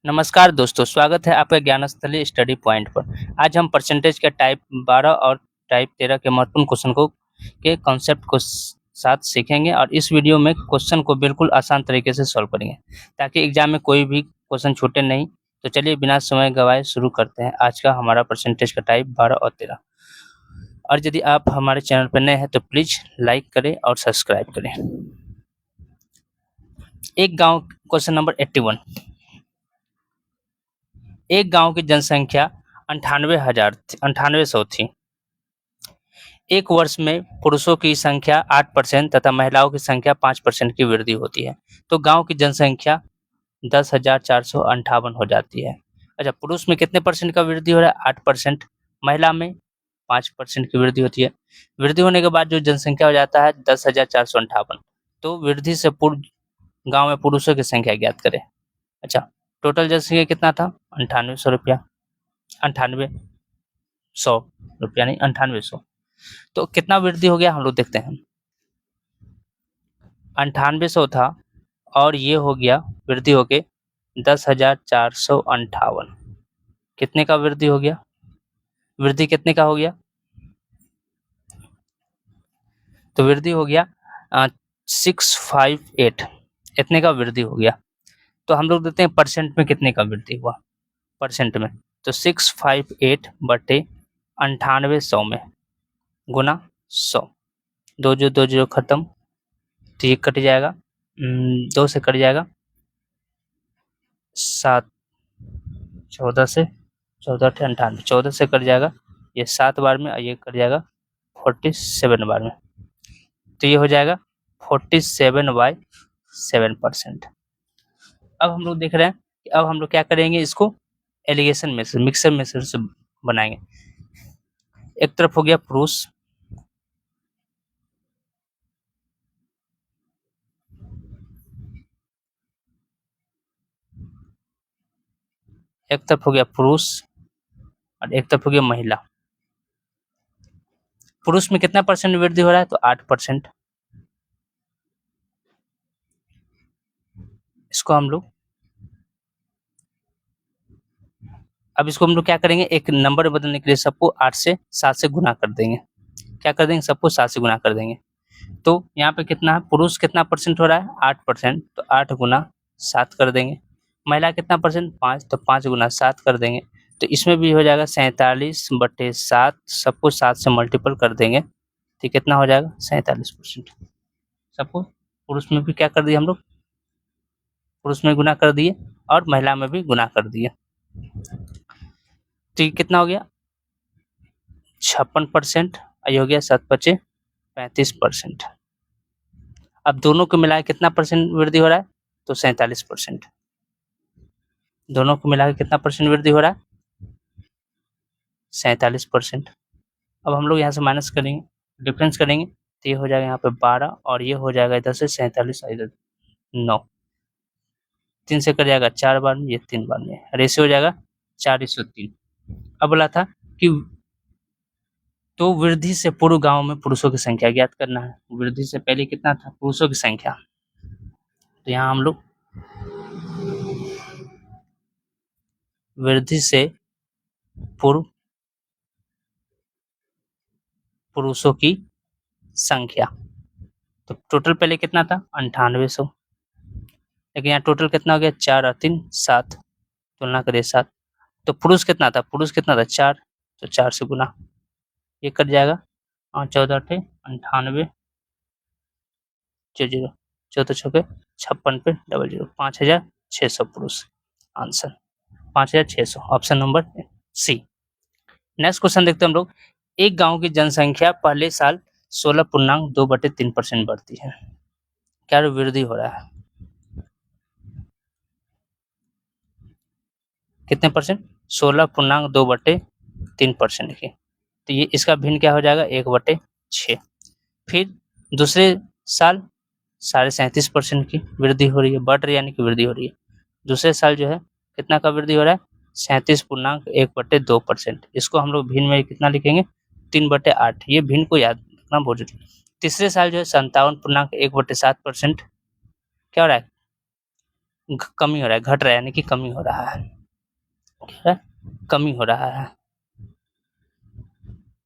नमस्कार दोस्तों, स्वागत है आपका ज्ञानस्थली स्टडी पॉइंट पर। आज हम परसेंटेज के टाइप 12 और टाइप 13 के महत्वपूर्ण क्वेश्चन को के कॉन्सेप्ट को साथ सीखेंगे और इस वीडियो में क्वेश्चन को बिल्कुल आसान तरीके से सॉल्व करेंगे ताकि एग्जाम में कोई भी क्वेश्चन छूटे नहीं। तो चलिए बिना समय गवाए शुरू करते हैं आज का हमारा परसेंटेज का टाइप 12 और 13। और यदि आप हमारे चैनल पर नए हैं तो प्लीज़ लाइक करें और सब्सक्राइब करें। एक गाँव क्वेश्चन नंबर 81। एक गांव की जनसंख्या 98,100 थी। एक वर्ष में पुरुषों की संख्या 8% तथा महिलाओं की संख्या 5% की वृद्धि होती है, तो गांव की जनसंख्या 10,458 हो जाती है। अच्छा, पुरुष में कितने परसेंट का वृद्धि हो रहा है? 8%। महिला में 5% की वृद्धि होती है। वृद्धि होने के बाद जो जनसंख्या हो जाता है 10,458। तो वृद्धि से पूर्व गांव में पुरुषों की संख्या ज्ञात करें। अच्छा, टोटल जनसंख्या कितना था? 9800 रुपया, 9800 रुपया नहीं 9800। तो कितना वृद्धि हो गया हम लोग देखते हैं। 9800 था और ये हो गया वृद्धि होके 10,458। कितने का वृद्धि हो गया? वृद्धि कितने का हो गया? तो वृद्धि हो गया 658। इतने का वृद्धि हो गया। तो हम लोग देखते हैं परसेंट में कितने का वृद्धि हुआ। परसेंट में तो 658 बटे 9800 में गुना 100। दो जीरो खत्म, तो ये कट जाएगा, 2 से कट जाएगा 7, 14 से 14 अठे 98, 14 से कट जाएगा ये 7 बार में और ये कट जाएगा 47 बार में। तो ये हो जाएगा 47/7%। अब हम लोग देख रहे हैं कि अब हम लोग क्या करेंगे, इसको एलिगेशन मेथड, मिक्सर मेथड से बनाएंगे। एक तरफ हो गया पुरुष, एक तरफ हो गया पुरुष और एक तरफ हो गया महिला। पुरुष में कितना परसेंट वृद्धि हो रहा है? तो 8%। इसको हम लोग इसको हम लोग क्या करेंगे, एक नंबर बदलने के लिए सबको 8 से 7 से गुना कर देंगे। क्या कर देंगे? सबको 7 से गुना कर देंगे। तो यहाँ पे कितना है? पुरुष कितना परसेंट हो रहा है? 8%। तो 8 गुना 7 कर देंगे। महिला कितना परसेंट? 5। तो 5 गुना 7 कर देंगे। तो इसमें भी हो जाएगा 47/7। सबको 7 से मल्टीपल कर देंगे तो कितना हो जाएगा? 47%। सबको पुरुष में भी क्या कर दिए हम लोग? पुरुष में गुना कर दिए और महिला में भी गुना कर दिए। तो ये कितना हो गया? 56%। ये हो गया 7 बचे 35%। अब दोनों को मिला के कितना परसेंट वृद्धि हो रहा है? तो 47%। दोनों को मिला के कितना परसेंट वृद्धि हो रहा है? 47%। अब हम लोग यहाँ से माइनस करेंगे, डिफरेंस करेंगे तो ये हो जाएगा यहाँ पे 12 और ये हो जाएगा इधर से 47 और इधर 9। 3 से कट जाएगा 4 बार में, ये 3 बार में और ऐसे हो जाएगा 4:3। अब बोला था कि तो वृद्धि से पूर्व गांव में पुरुषों की संख्या ज्ञात करना है। वृद्धि से पहले कितना था पुरुषों की संख्या? तो यहाँ हम लोग वृद्धि से पूर्व पुरुषों की संख्या, तो टोटल पहले कितना था? 9800। लेकिन यहाँ टोटल कितना हो गया? 4 और 3 7। तुलना करिए 7। तो पुरुष कितना था? पुरुष कितना था? 4। तो 4 से गुना, ये कट जाएगा और 14 अठे 98 0 14 छके 56 पे 00 5600 पुरुष। Answer 5600, option number C. Next question देखते हैं हम लोग। एक गांव की जनसंख्या पहले साल 16.2/3% बढ़ती है। क्या वृद्धि हो रहा है? कितने परसेंट? 16.2/3% की। तो ये इसका भिन्न क्या हो जाएगा? 1/6। फिर दूसरे साल 37.5% की वृद्धि हो रही है, बढ़ रही है यानी कि वृद्धि हो रही है। दूसरे साल जो है कितना का वृद्धि हो रहा है? 37.1/2%। इसको हम लोग भिन्न में कितना लिखेंगे? 3/8। ये भिन्न को याद रखना बहुत जरूरी है। तीसरे साल जो है 57.1/7%। क्या हो रहा है? कमी हो रहा है, घट रहा है, यानी कि कमी हो रहा है, कमी हो रहा है,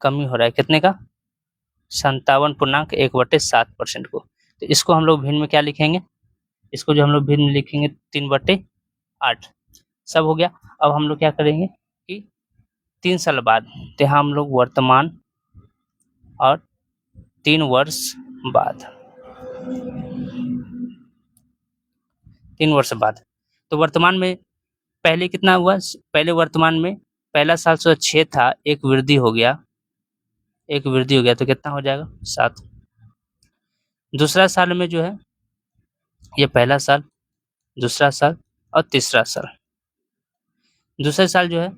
कमी हो रहा है कितने का? 57.1/7% को। तो इसको हम लोग भिन्न में क्या लिखेंगे? इसको जो हम लोग भिन्न में लिखेंगे 3/8। सब हो गया। अब हम लोग क्या करेंगे कि 3 साल बाद, तो यहाँ हम लोग वर्तमान और 3 वर्ष बाद, 3 वर्ष बाद। तो वर्तमान में पहले कितना हुआ? पहले वर्तमान में पहला साल 6 था, एक वृद्धि हो गया, तो कितना हो जाएगा? 7। दूसरा साल में जो है, ये पहला साल, दूसरा साल और तीसरा साल। दूसरे साल जो है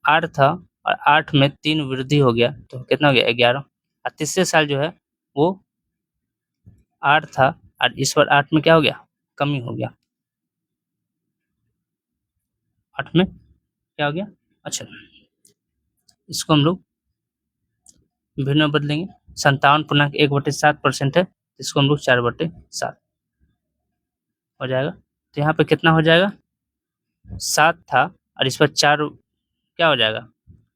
8 था और 8 में 3 वृद्धि हो गया, तो कितना हो गया? 11। और तीसरे साल जो है वो 8 था और इस बार 8 में क्या हो गया? कमी हो गया। 8 में क्या हो गया? अच्छा, इसको हम लोग भिन्न में बदलेंगे। 57.1/7% है, इसको हम लोग 4/7 हो जाएगा। तो यहाँ पे कितना हो जाएगा? 7 था और इस पर 4 क्या हो जाएगा?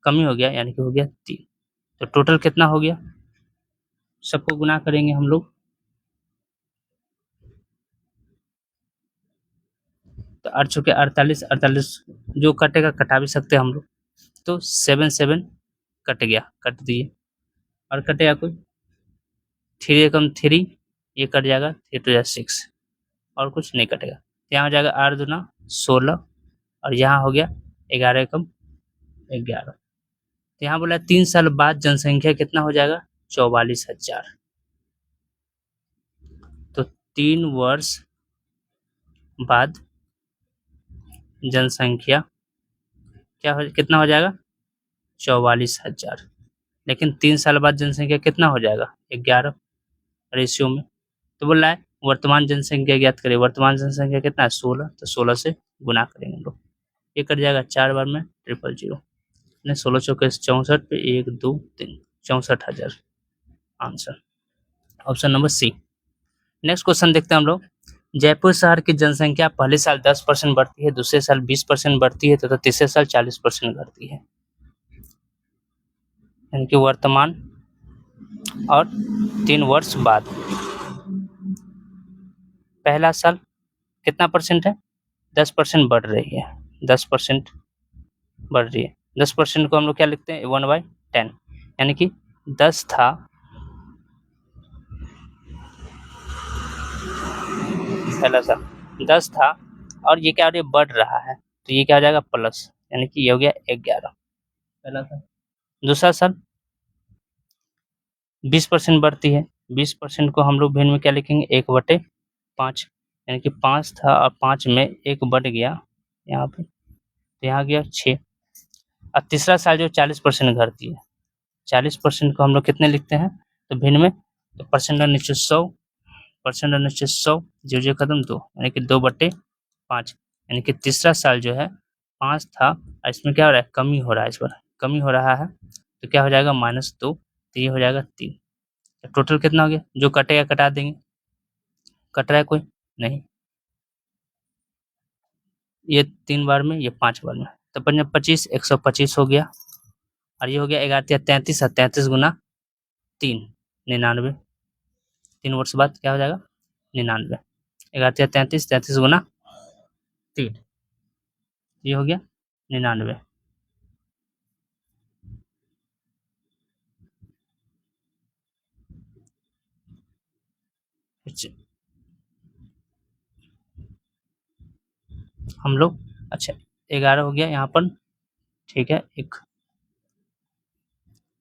कमी हो गया, यानी कि हो गया 3। तो टोटल कितना हो गया? सबको गुना करेंगे हम लोग, तो 8 चौके 48, 48 जो कटेगा कटा भी सकते हैं हम लोग, तो 7 कट गया, कट दिए। और कटेगा कोई? 3 एकम 3, ये कट जाएगा, 3 2 6, और कुछ नहीं कटेगा। यहाँ हो जाएगा 8 दूना 16 और यहाँ हो गया 11 एकम 11। तो यहाँ बोला 3 साल बाद जनसंख्या कितना हो जाएगा? 44,000। तो 3 वर्ष बाद जनसंख्या क्या हो, कितना हो जाएगा? 44,000। लेकिन 3 साल बाद जनसंख्या कितना हो जाएगा? 11 रेशियो में। तो बोल रहा है वर्तमान जनसंख्या ज्ञात करें। वर्तमान जनसंख्या कितना है? 16। तो 16 से गुना करेंगे हम लोग, ये कट जाएगा 4 बार में 000। 16 चौके 64 पे 1 2 3, 64,000 answer, option number C. Next question देखते हैं हम लोग। जयपुर शहर की जनसंख्या पहले साल 10% बढ़ती है, दूसरे साल 20% बढ़ती है तथा तीसरे साल 40% घटती है, यानी कि वर्तमान और 3 वर्ष बाद। पहला साल कितना परसेंट है? 10% बढ़ रही है, 10% बढ़ रही है। 10% को हम लोग क्या लिखते हैं? 1/10, यानी कि 10 था, पहला साल 10 था और ये क्या हो रहा है? बढ़ रहा है, तो ये क्या हो जाएगा? प्लस, यानी कि ये हो गया 11 पहला साल। दूसरा साल 20% बढ़ती है, 20% को हम लोग भिन्न में क्या लिखेंगे? 1/5, यानी कि 5 था और 5 में 1 बढ़ गया यहाँ पे, तो यहाँ गया 6। और तीसरा साल जो 40% घटती है, 40% को हम लोग कितने लिखते हैं? तो भिन्न में, तो परसेंट और नीचे 100, परसेंट और नीचे 100, जो खत्म 2, यानी कि 2/5, यानी कि तीसरा साल जो है 5 था और इसमें क्या हो रहा है? कमी हो रहा है, इस बार कमी हो रहा है, तो क्या हो जाएगा? -2, तो ये हो जाएगा 3। टोटल कितना हो गया? जो कटेगा कटा देंगे, कट रहा है कोई? नहीं, ये 3 बार में, ये 5 बार में, तो 25 125 हो गया। और ये हो गया 11 33 और 33 गुना 3, 99। 3 वर्ष बाद क्या हो जाएगा? 99। 11 33, 33 गुना 3, ये हो गया 99। हम लोग अच्छा 11 हो गया यहाँ पर, ठीक है। एक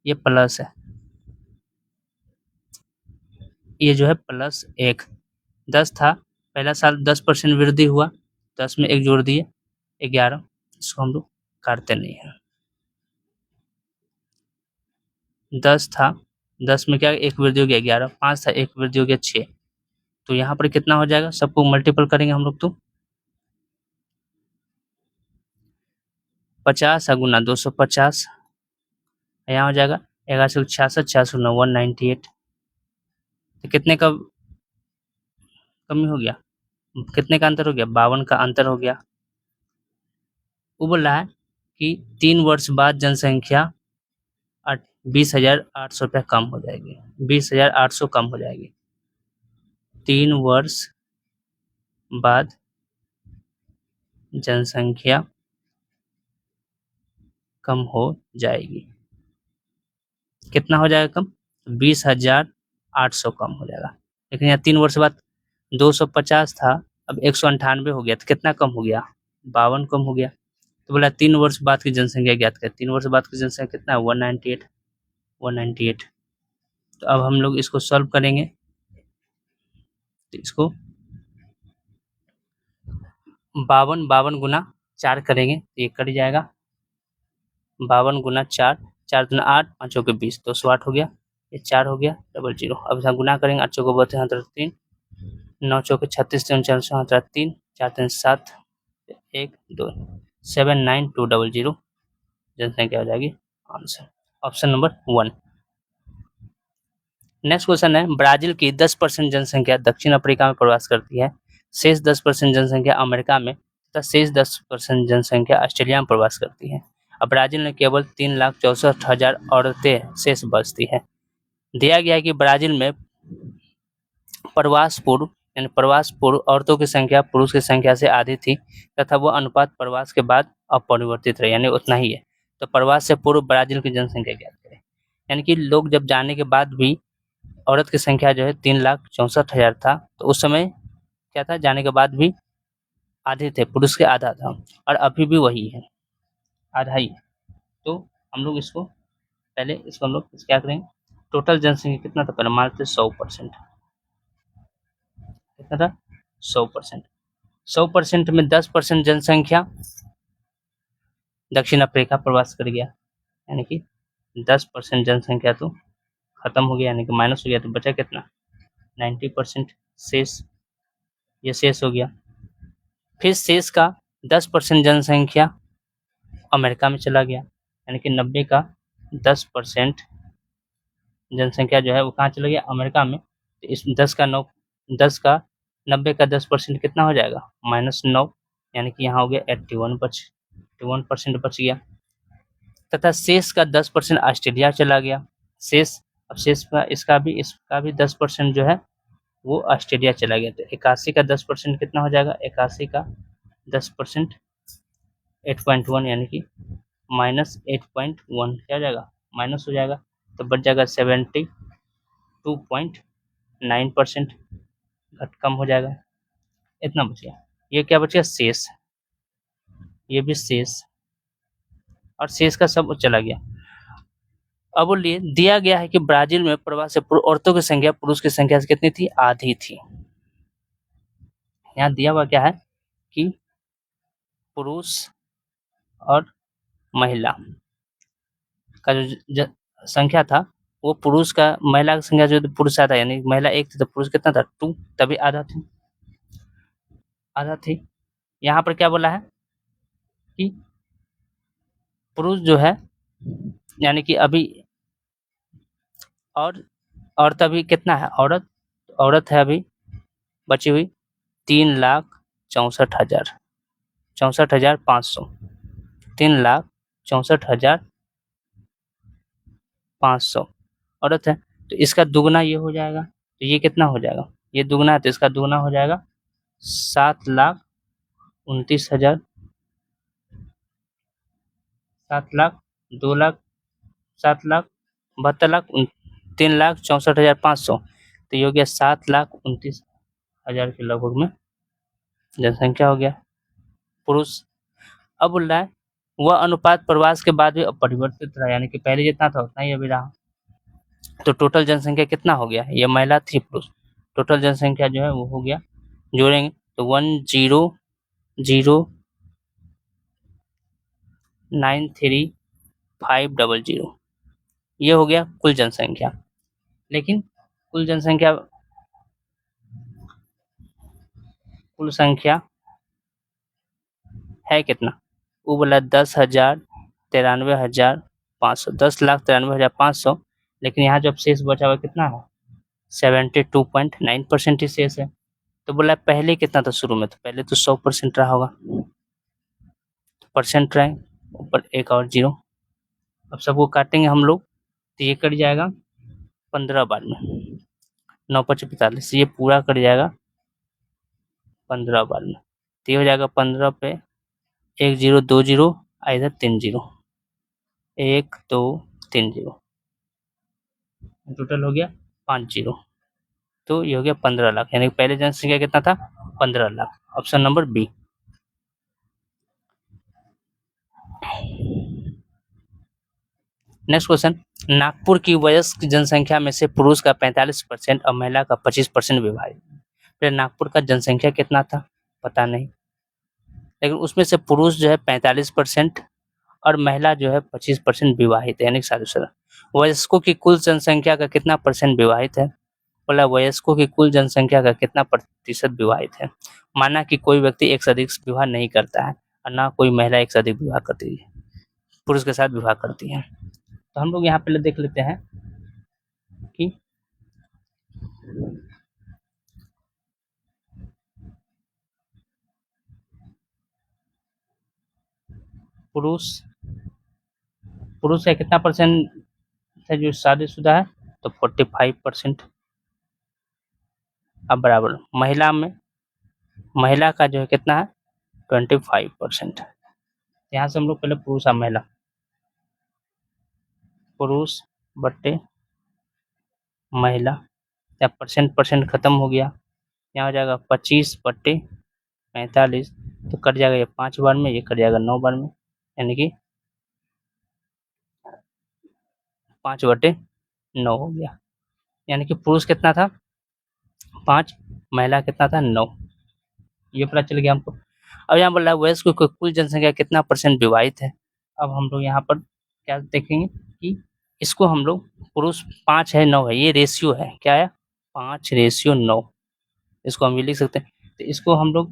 ये प्लस है, ये जो है +1, 10 था, पहला साल 10% वृद्धि हुआ, 10 में 1 जोड़ दिए 11, इसको हम लोग काटते नहीं है। 10 था, 10 में क्या 1 वृद्धि हो गया 11, 5 था 1 वृद्धि हो गया 6, तो यहाँ पर कितना हो जाएगा? सबको मल्टीपल करेंगे हम लोग, तो 50 गुना 250, यहाँ हो जाएगा 11 से 66, 66 गुना 198, तो कितने का कमी हो गया? कितने का अंतर हो गया, 52 का अंतर हो गया। वो बोल रहा है कि 3 वर्ष बाद जनसंख्या 20,800 रुपया कम हो जाएगी, 20,800 कम हो जाएगी। 3 वर्ष बाद जनसंख्या कम हो जाएगी। कितना हो जाएगा कम, 20,800 कम हो जाएगा। लेकिन यहाँ 3 वर्ष बाद 250 था, अब 198 हो गया, तो कितना कम हो गया, 52 कम हो गया। तो बोला 3 वर्ष बाद की जनसंख्या ज्ञात करें। 3 वर्ष बाद की जनसंख्या कितना है, 198। तो अब हम लोग इसको सॉल्व करेंगे। तो इसको 52 गुना 4 करेंगे तो ये कट जाएगा। 52 गुना 4, 4 दूना 8, 5 चौके 20, 208 हो गया। ये 4 हो गया, 00। अब इसे गुना करेंगे, 8 चौके 32, 3, 9 चौके 36, 3 4 3, 4 3 7, 1 2, 79200 जनसंख्या हो जाएगी answer, option number 1। Next question है, ब्राजील की 10% जनसंख्या दक्षिण अफ्रीका में प्रवास करती है, शेष 10% जनसंख्या अमेरिका में तथा शेष 10% जनसंख्या ऑस्ट्रेलिया में प्रवास करती है। अब ब्राजील में केवल 3,64,000 औरतें शेष बचती है। दिया गया है कि ब्राजील में प्रवास पूर्व औरतों की संख्या पुरुष की संख्या से आधी थी तथा वह अनुपात प्रवास के बाद अपरिवर्तित रहे, यानी उतना ही है। तो प्रवास से पूर्व ब्राजील की जनसंख्या ज्ञात करें। यानी कि लोग जब जाने के बाद भी औरत की संख्या जो है 3,64,000 था, तो उस समय क्या था, जाने के बाद भी आधे थे, पुरुष के आधा था, और अभी भी वही है, आधा ही। तो हम लोग इसको पहले इसको हम लोग क्या करेंगे, टोटल जनसंख्या कितना था, पहले मानते 100%। कितना था, 100%। 100% में 10% जनसंख्या दक्षिण अफ्रीका प्रवास कर गया, यानी कि 10% जनसंख्या तो खत्म हो गया, यानी कि माइनस हो गया, तो बचा कितना, 90% शेष, ये शेष हो गया। फिर शेष का 10% जनसंख्या अमेरिका में चला गया, यानी कि 90 का 10% जनसंख्या जो है वो कहाँ चला गया, अमेरिका में। तो इस 10 का 90 का 10% कितना हो जाएगा, -9, यानी कि यहाँ हो गया 81% बच गया। तथा शेष का 10% ऑस्ट्रेलिया चला गया। शेष, अब शेष का इसका भी 10% जो है वो ऑस्ट्रेलिया चला गया। तो 81 का 10% कितना हो जाएगा, 81 का 10% 8.1, यानी कि -8.1 क्या हो जाएगा, माइनस हो जाएगा। तो बच जाएगा 72.9%, घट कम हो जाएगा, इतना बच गया। ये क्या बच गया, शेष, ये भी शेष, और शेष का सब चला गया। अब बोलिए, दिया गया है कि ब्राजील में प्रवास से पूर्व औरतों की संख्या पुरुष की संख्या से कितनी थी, आधी थी। यहाँ दिया हुआ क्या है कि पुरुष और महिला का जो संख्या था वो पुरुष का, महिला की संख्या जो पुरुष था, यानी महिला एक थी तो पुरुष कितना था, 2, तभी आधा थी। यहाँ पर क्या बोला है कि पुरुष जो है, यानी कि अभी और तभी कितना है, औरत है अभी बची हुई 3,64,000, 64,500, 3,64,500 औरत है। तो इसका दुगना ये हो जाएगा, तो ये कितना हो जाएगा, ये दुगना है तो इसका दुगना हो जाएगा 7,29,000, 7,00,000, 2,00,000, 7,00,000, 72,00,000, 3,64,500। तो ये हो गया 7,29,000 के लगभग में जनसंख्या हो गया पुरुष। अब बोल रहा है वह अनुपात प्रवास के बाद भी अपरिवर्तित रहा, यानी कि पहले जितना था उतना ही अभी रहा। तो टोटल जनसंख्या कितना हो गया, ये महिला थी पुरुष, टोटल जनसंख्या जो है वो हो गया, जोड़ेंगे तो 1,009,3500, ये हो गया कुल जनसंख्या। लेकिन कुल संख्या है कितना, वो बोला 10,93,500, 10,93,500। लेकिन यहाँ जब शेष बचा हुआ कितना है, 72.9% ही शेष है। तो बोला पहले कितना था शुरू में, तो पहले तो 100% रहा होगा, परसेंट रहे, ऊपर एक और जीरो। अब सबको काटेंगे हम लोग तो ये कट जाएगा 15 बार में, 9×5 = 45, ये पूरा कट जाएगा 15 बार में। तो ये हो जाएगा 15 पे 1 0 2 0 इधर 3 0, 1 2 3 0, टोटल हो गया 5 0। तो ये हो गया 15 लाख, यानी पहले जनसंख्या कितना था 15 lakh. Option number B. Next question, Nagpur की वयस्क जनसंख्या में से पुरुष का 45% और महिला का 25% विभाजित। फिर नागपुर का जनसंख्या कितना था पता नहीं, लेकिन उसमें से पुरुष जो है 45% और महिला जो है 25% विवाहित है, यानी शादीशुदा। वयस्कों की कुल जनसंख्या का कितना परसेंट विवाहित है, बोला वयस्कों की कुल जनसंख्या का कितना प्रतिशत विवाहित है। माना कि कोई व्यक्ति एक से अधिक विवाह नहीं करता है और ना कोई महिला एक से अधिक विवाह करती है, पुरुष के साथ विवाह करती है। तो हम लोग यहाँ पहले देख लेते हैं कि पुरुष का कितना परसेंट है जो शादीशुदा है, तो 45%। अब बराबर महिला का जो है कितना है 25%। यहाँ से हम लोग पहले पुरुष और महिला, पुरुष बट्टे महिला, या परसेंट खत्म हो गया, यहाँ हो जाएगा 25/45, तो कट जाएगा ये 5 बार में, ये कट जाएगा 9 बार में, यानी कि 5/9 हो गया। यानी कि पुरुष कितना था 5, महिला कितना था 9, ये पता चल गया हमको। अब यहाँ बोल रहा है वयस्क की कुल जनसंख्या कितना परसेंट विवाहित है। अब हम लोग यहाँ पर क्या देखेंगे कि इसको हम लोग पुरुष 5 है 9 है, ये रेशियो है, क्या है 5:9, इसको हम ये लिख सकते हैं। तो इसको हम लोग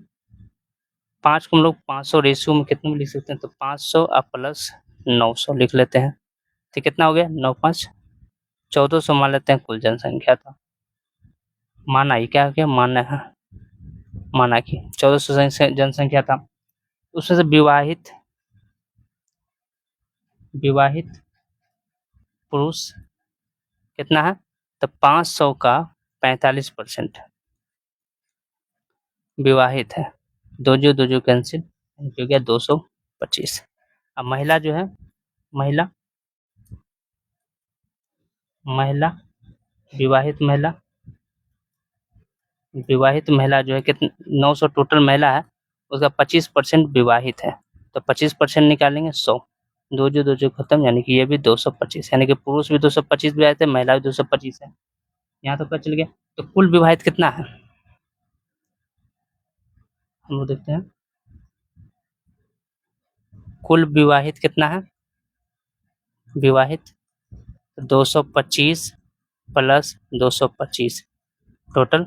5 को हम लोग 500 रेशियो में कितने में लिख सकते हैं, तो 500 प्लस 900 लिख लेते हैं। तो कितना हो गया 9×5 1400 मान लेते हैं कुल जनसंख्या था। माना ये क्या क्या माना है, माना कि 1400 जनसंख्या था, उसमें से विवाहित पुरुष कितना है, तो 500 का 45% विवाहित है, दो जो कैंसिल हो गया 225। अब महिला जो है महिला विवाहित महिला जो है कितने 900 टोटल महिला है, उसका 25% विवाहित है, तो 25% निकालेंगे 100, दो जो खत्म, यानी कि ये भी 225, यानी कि पुरुष भी 225 विवाहित है, महिला भी 225 है। यहाँ तो पता चल गया। तो कुल विवाहित कितना है हम लोग देखते हैं, कुल विवाहित कितना है, विवाहित 225 प्लस 225 टोटल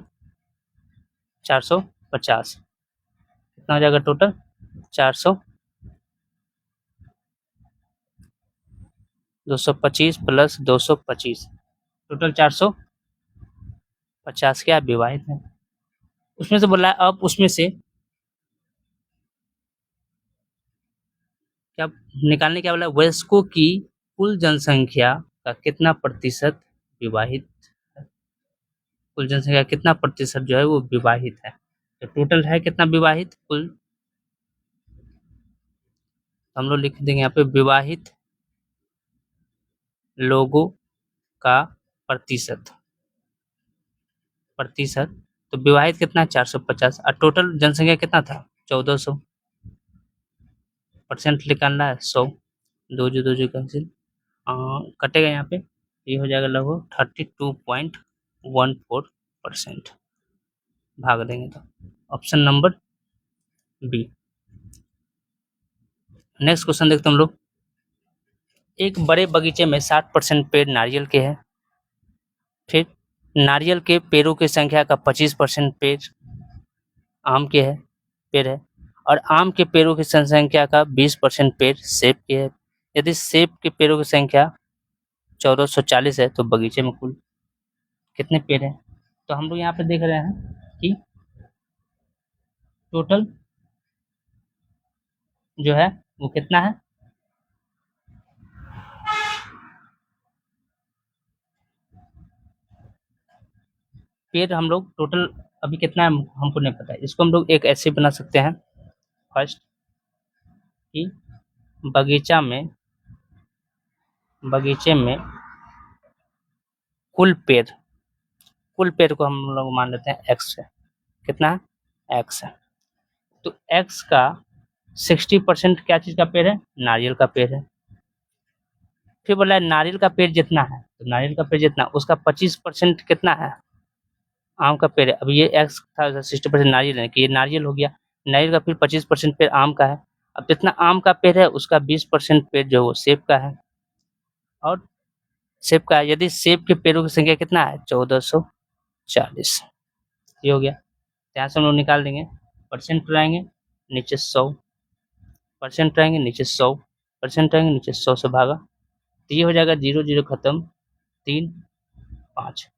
450, कितना हो जाएगा टोटल 400, 225 प्लस 225 टोटल 450 क्या विवाहित है। उसमें से बोला है अब उसमें से क्या निकालने, क्या बोला वयस्कों की कुल जनसंख्या का कितना प्रतिशत विवाहित है, कुल जनसंख्या कितना प्रतिशत जो है वो विवाहित है। तो टोटल है कितना विवाहित कुल, हम लोग लिख देंगे यहाँ पे विवाहित लोगों का प्रतिशत, तो विवाहित कितना 450 और टोटल जनसंख्या कितना था 1400, परसेंट निकालना है 100, दो जो कैंसिल कटेगा यहाँ पे, ये हो जाएगा लगभग 32.14%, भाग देंगे तो option number B. Next question देखते हम लोग, एक बड़े बगीचे में 60% पेड़ नारियल के हैं, फिर नारियल के पेड़ों की संख्या का 25% पेड़ आम के है पेड़ है, और आम के पेड़ों की संख्या का 20% पेड़ सेब के है। यदि सेब के पेड़ों की संख्या 1440 है तो बगीचे में कुल कितने पेड़ हैं। तो हम लोग यहाँ पे देख रहे हैं कि टोटल जो है वो कितना है, पेड़ हम लोग टोटल अभी कितना है हमको नहीं पता है। इसको हम लोग एक ऐसे बना सकते हैं फर्स्ट कि बगीचा में बगीचे में कुल पेड़ को हम लोग मान लेते हैं एक्स है। कितना है, एक्स है। तो एक्स का 60% क्या चीज का पेड़ है, नारियल का पेड़ है। फिर बोला है नारियल का पेड़ जितना है, तो नारियल का पेड़ जितना उसका 25% कितना है, आम का पेड़ है। अब ये एक्स था 60% नारियल है कि ये नारियल हो गया, नारियल का फिर 25% पेड़ आम का है। अब जितना आम का पेड़ है उसका 20% पेड़ जो है वो सेब का है, और सेब का है। यदि सेब के पेड़ों की संख्या कितना है, 1440। ये हो गया। यहाँ से हम लोग निकाल देंगे, परसेंट लाएंगे नीचे 100, परसेंट रहेंगे नीचे 100, परसेंट रहेंगे नीचे 100 से भागा, तो ये हो जाएगा 0 0 खत्म, 3 5।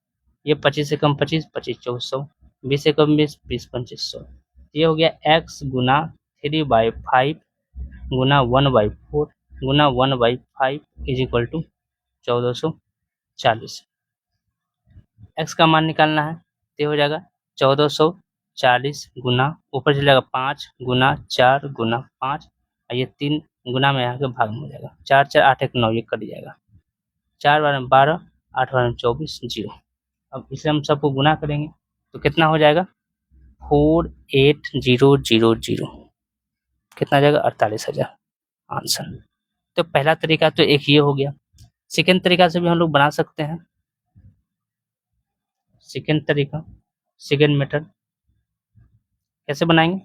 ये 25 से कम 25, 25 2400, 20 से कम 20, 20 2500। ये हो गया x गुना 3/5 गुना 1/4 गुना 1/5 इज इक्वल टू 1440। x का मान निकालना है, तो हो जाएगा 1440 गुना ऊपर चलेगा 5 गुना 4 गुना 5, और ये 3 गुना में यहाँ के भाग में हो जाएगा। 4 4 8 1 9, ये कट जाएगा। 4 बार में 12, 8 बार में 24, 0। अब इसे हम सबको गुना करेंगे तो कितना हो जाएगा, 48,000। कितना आ जाएगा, 48,000 आंसर। तो पहला तरीका तो एक ये हो गया। सेकेंड तरीका से भी हम लोग बना सकते हैं। सेकेंड तरीका, सेकेंड मेथड कैसे बनाएंगे,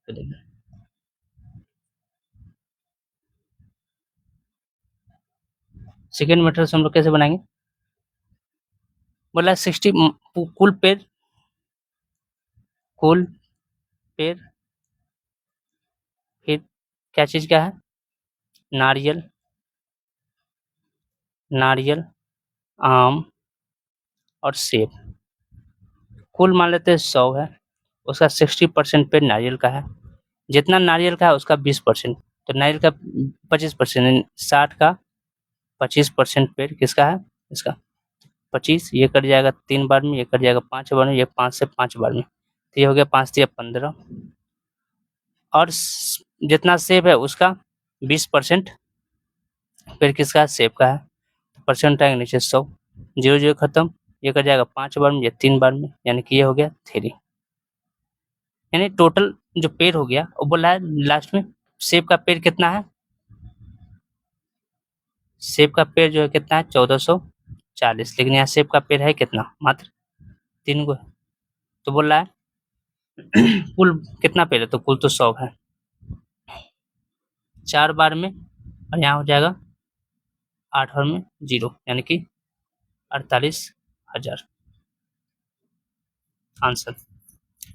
तो देखिए सेकेंड मेथड से हम लोग कैसे बनाएंगे। बोला 60 कुल पेड़ फिर क्या चीज का है, नारियल, आम और सेब। कुल मान लेते हैं 100 है, उसका 60% पेड़ नारियल का है। जितना नारियल का है उसका 20%, तो नारियल का 25%, 60 का 25% पेड़ किसका है, इसका 25। ये कट जाएगा 3 बार में, ये कट जाएगा 5 बार में, ये 5 से 5 बार में, तो ये हो गया 5 से 15। और जितना सेब है उसका 20% पेड़ किसका है, सेब का है। परसेंट आएगा नीचे 100, 0 0 खत्म, ये कट जाएगा 5 बार में, ये 3 बार में, यानी कि ये हो गया 3। यानी टोटल जो पेड़ हो गया वो बोला है लास्ट में सेब का पेड़ कितना है, सेब का पेड़ जो है कितना है, 1440। लेकिन यहाँ सेब का पेड़ है कितना, मात्र 3 गो है। तो बोल रहा है कुल कितना पेड़ है, तो कुल तो 100 है। 4 बार में, और यहाँ हो जाएगा 8 बार में 0, यानी कि 48,000 आंसर।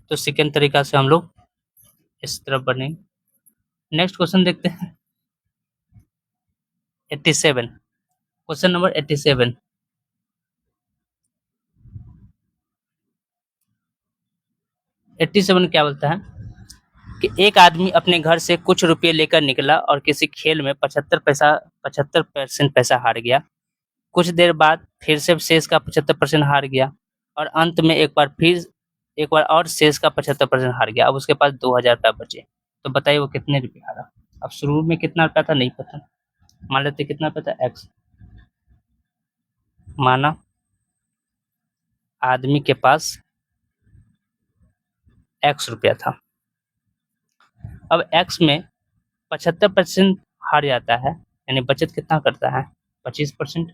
तो सेकेंड तरीका से हम लोग इस तरफ बढ़ेंगे। नेक्स्ट क्वेश्चन देखते हैं 87, क्वेश्चन नंबर 87। क्या बोलता है कि एक आदमी अपने घर से कुछ रुपये लेकर निकला और किसी खेल में 75% पैसा हार गया। कुछ देर बाद फिर से शेष का 75% हार गया, और अंत में एक बार और शेष का 75% हार गया। अब उसके पास 2,000 रुपया बचे, तो बताइए वो कितने रुपये हारा। अब शुरू में कितना रुपया था नहीं पता, मान लेते कितना रुपया था, एक्स। माना आदमी के पास एक्स रुपया था। अब एक्स में 75% हार जाता है, यानी बचत कितना करता है, 25%।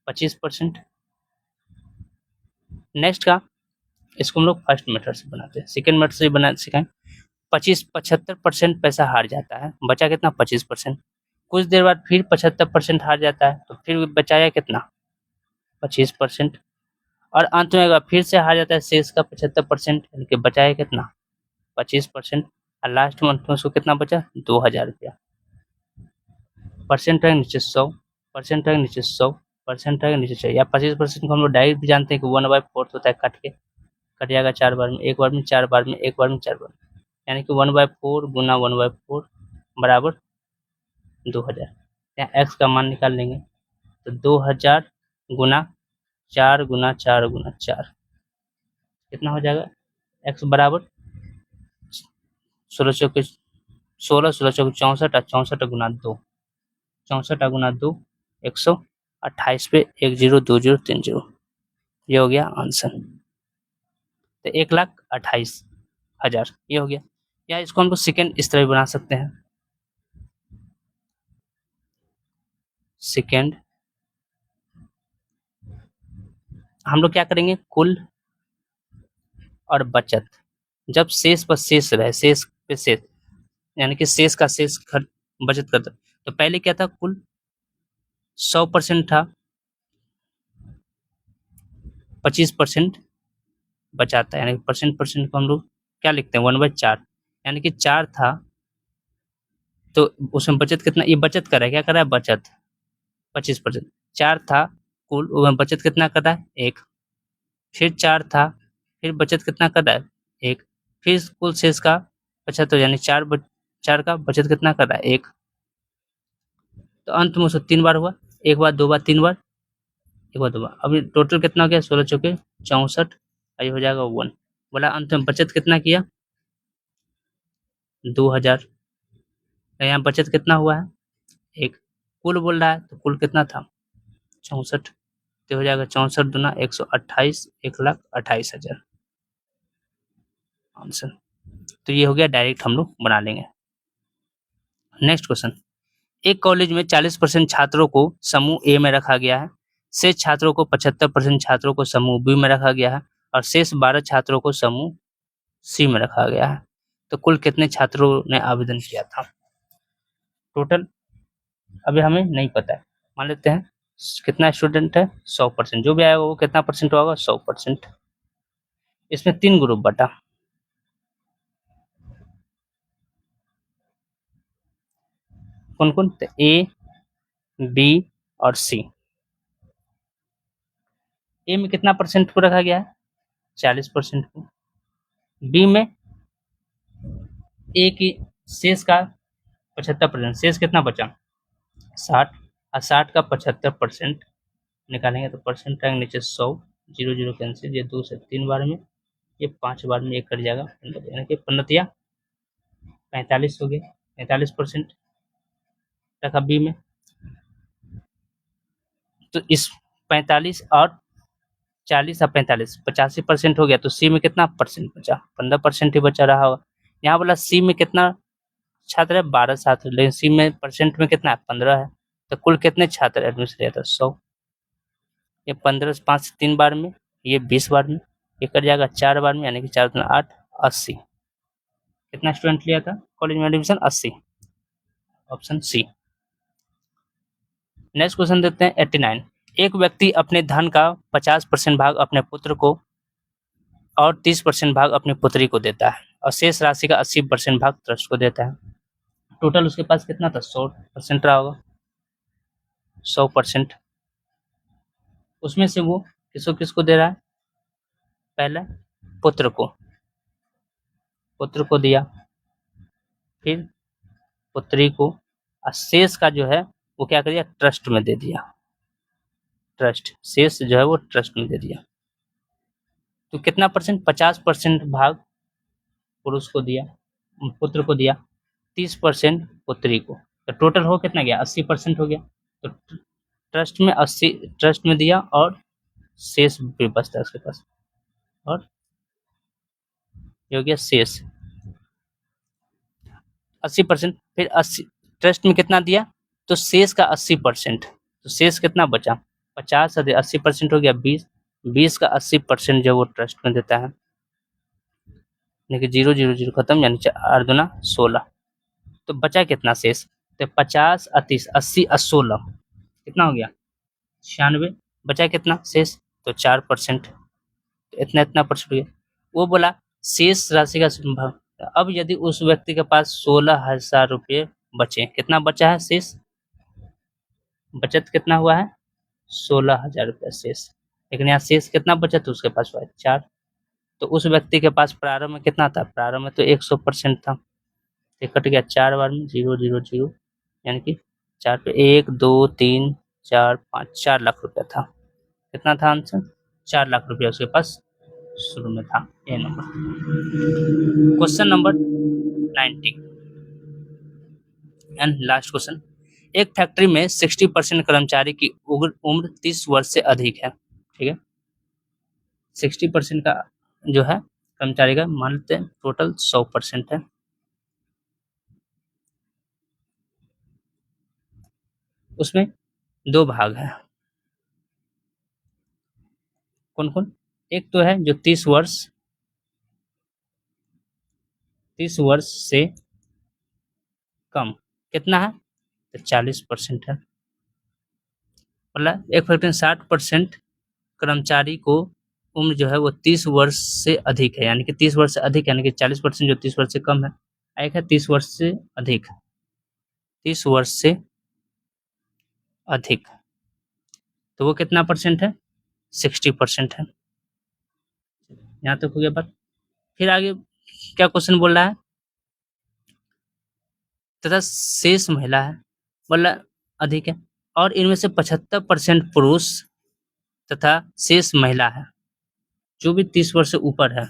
25%। नेक्स्ट का, इसको हम लोग फर्स्ट मेथड से बनाते हैं, सेकेंड मेथड से बना सिखाएं। 75% पैसा हार जाता है, बचा कितना, 25%। कुछ देर बाद फिर 75% हार जाता है, तो फिर बचाया कितना, 25%। और अंत में फिर से हार जाता है शेष का 75%, यानी कि बचाया कितना, 25%। और लास्ट मंथ में उसको कितना बचा, 2,000 रुपया। परसेंट रहेगा नीचे 100, परसेंट रहेगा नीचे 100, परसेंट रहेगा नीचे 100, या 25% को हम लोग डायरेक्ट भी जानते हैं कि 1/4 होता है, कट जाएगा 4 बार में, एक बार में 4 बार में, एक बार में 4 बार में, यानी कि 1/4 गुना 1/4 बराबर 2000। यहाँ x का मान निकाल लेंगे तो 2000 गुना 4 गुना 4 गुना 4 कितना हो जाएगा, x बराबर 16 चौके 16, 16 चौके 64 और 64 गुना 2, 64 गुना 2 128 पे 102030, ये हो गया आंसर। तो 1,28,000 ये हो गया। या इसको हम लोग सेकेंड इस तरह भी बना सकते हैं, सेकेंड हम लोग क्या करेंगे, कुल और बचत जब शेष पर शेष रहे, शेष पे शेष यानी कि शेष का शेष खर्च बचत करता, तो पहले क्या था, कुल 100% था, 25% बचाता है, यानी परसेंट को हम लोग क्या लिखते हैं 1/4, यानी कि 4 था तो उसमें बचत कितना, ये बचत कर रहा है, क्या कर रहा है बचत 25%, 4 था कुल, उसमें बचत कितना कर रहा है 1, फिर 4 था, फिर बचत कितना कर रहा है 1, फिर कुल शेष का 75 यानी 4 का बचत कितना कर रहा है 1, तो अंत में उसको 3 बार हुआ, 1 बार 2 बार 3 बार, 1 बार 2 बार, अभी टोटल कितना हो गया 16 चौके 64, ये हो जाएगा 1, बोला अंत में बचत कितना किया 2000, यहाँ बचत कितना हुआ है 1, कुल बोल रहा है तो कुल कितना था 64, तो हो जाएगा 64 दूना 128, 1,28,000 आंसर। तो ये हो गया, डायरेक्ट हम लोग बना लेंगे। नेक्स्ट क्वेश्चन, एक कॉलेज में 40% छात्रों को समूह ए में रखा गया है, शेष छात्रों को 75% छात्रों को समूह बी में रखा गया है और शेष 12 छात्रों को समूह सी में रखा गया है, तो कुल कितने छात्रों ने आवेदन किया था, टोटल अभी हमें नहीं पता है, मान लेते हैं कितना स्टूडेंट है 100%, जो भी आएगा वो कितना परसेंट होगा 100%। इसमें 3 ग्रुप बटा, कौन कौन, तो ए बी और सी। ए में कितना परसेंट को रखा गया है 40% को, बी में ए की शेष का 75%, शेष कितना बचा 60, और 60 का 75% निकालेंगे तो परसेंट आएंगे नीचे 100, 0 0 कैंसिल, ये 2 से 3 बार में, ये 5 बार में, ये कट जाएगा 15, यानी कि 15 45 हो गया, 45% रखा बी में, तो इस 45 और 40 और 45 85% हो गया, तो सी में कितना परसेंट बचा 15% ही बचा रहा होगा। यहाँ बोला सी में कितना छात्र है 12 छात्र, लेकिन सी में परसेंट में कितना है 15 है, तो कुल कितने छात्र एडमिशन लिया था 100, ये 15 से 5 से 3 बार में, ये 20 बार में, ये कर जाएगा 4 बार में, यानी कि 4 दूना 8, 80, कितना स्टूडेंट लिया था कॉलेज में admission 80, option C. Next question देखते हैं 89, एक व्यक्ति अपने धन का 50% भाग अपने पुत्र को और 30% भाग अपनी पुत्री को देता है और शेष राशि का 80% भाग ट्रस्ट को देता है, टोटल उसके पास कितना था 100% रहा होगा, 100%, उसमें से वो किसको दे रहा है, पहले पुत्र को दिया, फिर पुत्री को, और शेष का जो है वो क्या कर दिया ट्रस्ट में दे दिया, ट्रस्ट शेष जो है वो ट्रस्ट में दे दिया, तो कितना परसेंट 50% भाग पुरुष को दिया, पुत्र को दिया, 30% पुत्री को, तो टोटल हो कितना गया 80% हो गया, तो ट्रस्ट में 80 ट्रस्ट में दिया और शेष भी बचता है उसके पास, और ये हो गया शेष 80%, फिर 80 ट्रस्ट में कितना दिया, तो शेष का 80%, तो शेष कितना बचा 50 अधिक 80% हो गया 20, 20 का 80% जो वो ट्रस्ट में देता है, यानी कि 0 0 0 खत्म, यानी 4 दूना 16, तो बचा कितना शेष, तो 50 30 80 और 16 कितना हो गया 96, बचा कितना शेष, तो 4%, तो इतना परसेंट हो गया। वो बोला शेष राशि का संभाग, अब यदि उस व्यक्ति के पास 16,000 रुपये बचे, कितना बचा है शेष, बचत कितना हुआ है 16,000 रुपये शेष, लेकिन यहाँ शेष कितना बचा तो उसके पास हुआ है 4, तो उस व्यक्ति के पास प्रारंभ में कितना था, प्रारंभ में तो 100% था, ये कट गया 4 बार में 0 0 0, यानी कि 4 पे 1 2 3 4 5, 4 लाख रुपया था। कितना था आंसर, 4 लाख रुपया उसके पास शुरू में था। ये number. Question number 90 and last question, एक फैक्ट्री में 60% कर्मचारी की उम्र 30 वर्ष से अधिक है, ठीक है। 60% का जो है कर्मचारी का, मान लेते हैं टोटल 100% है। उसमें 2 भाग हैं, कौन कौन, एक तो है जो 30 वर्ष से कम, कितना है, तो 40% है। मतलब एक फैक्ट्री में 60% कर्मचारी को उम्र जो है वो 30 वर्ष से अधिक है, यानी कि 30 वर्ष से अधिक, यानी कि 40% जो 30 वर्ष से कम है। एक है 30 वर्ष से अधिक, 30 वर्ष से अधिक, तो वो कितना परसेंट है, 60% है। यहाँ तक हो गया बात। फिर आगे क्या क्वेश्चन बोल रहा है, तथा शेष महिला है, बोला अधिक है, और इनमें से 75% पुरुष तथा शेष महिला है। जो भी 30 वर्ष से ऊपर है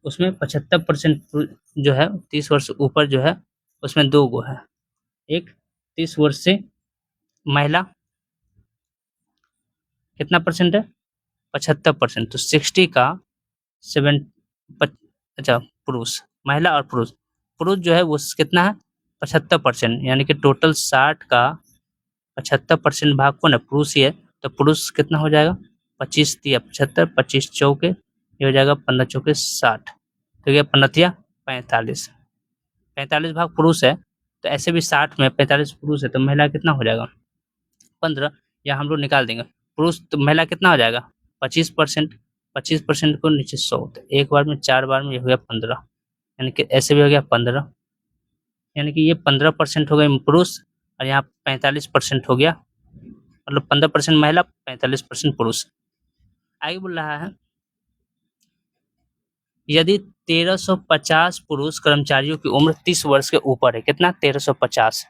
उसमें 75% जो है 30 वर्ष से ऊपर जो है उसमें 2 गो है, एक 30 वर्ष से महिला कितना परसेंट है, 75%, तो 60 का 7 अच्छा पुरुष, महिला और पुरुष, पुरुष जो है वो कितना है 75%, यानी कि टोटल 60 का 75% भाग कौन है, पुरुष ही है, तो पुरुष कितना हो जाएगा, 25 तिया 75, 25 चौके ये हो जाएगा 15 चौके 60, तो ये 15 तिया 45, 45 भाग पुरुष है, तो ऐसे भी 60 में 45 पुरुष है, तो महिला कितना हो जाएगा 15, या हम लोग निकाल देंगे, पुरुष तो महिला कितना हो जाएगा 25%, 25% को नीचे 100, तो एक बार में 4 बार में ये हो गया 15, यानी कि ऐसे भी हो गया 15, यानी कि ये 15% हो गए पुरुष और यहाँ 45% हो गया, मतलब 15% महिला 45% पुरुष। आगे बोल रहा है, यदि 1350 पुरुष कर्मचारियों की उम्र 30 वर्ष के ऊपर है, कितना 1350,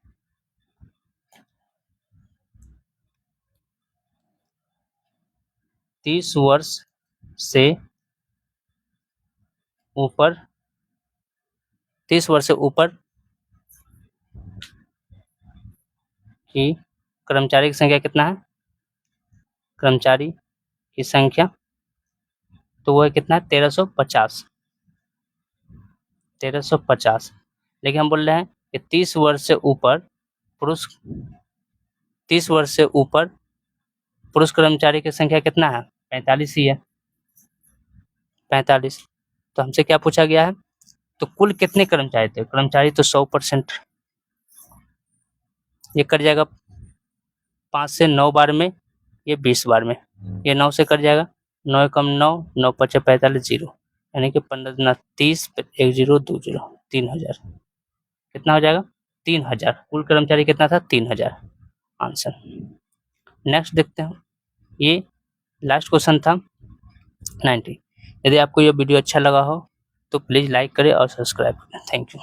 तीस वर्ष से ऊपर, 30 वर्ष से ऊपर की कर्मचारी की संख्या कितना है, कर्मचारी की संख्या तो वो है कितना है 1350, 1350, लेकिन हम बोल रहे हैं कि 30 वर्ष से ऊपर पुरुष, 30 वर्ष से ऊपर पुरुष कर्मचारी की संख्या कितना है 45 ही है, 45, तो हमसे क्या पूछा गया है, तो कुल कितने कर्मचारी थे, कर्मचारी तो 100%, ये कट जाएगा 5 से 9 बार में, ये 20 बार में, ये 9 से कट जाएगा, 9 कम 9, 9 पचे 45 जीरो, यानी कि 15 दूना 30, 1 जीरो 2 जीरो 3000, कितना हो जाएगा 3000, कुल कर्मचारी कितना था 3000, आंसर। नेक्स्ट देखते हैं, ये लास्ट क्वेश्चन था 90। यदि आपको ये वीडियो अच्छा लगा हो तो प्लीज़ लाइक करें और सब्सक्राइब करें। Thank you.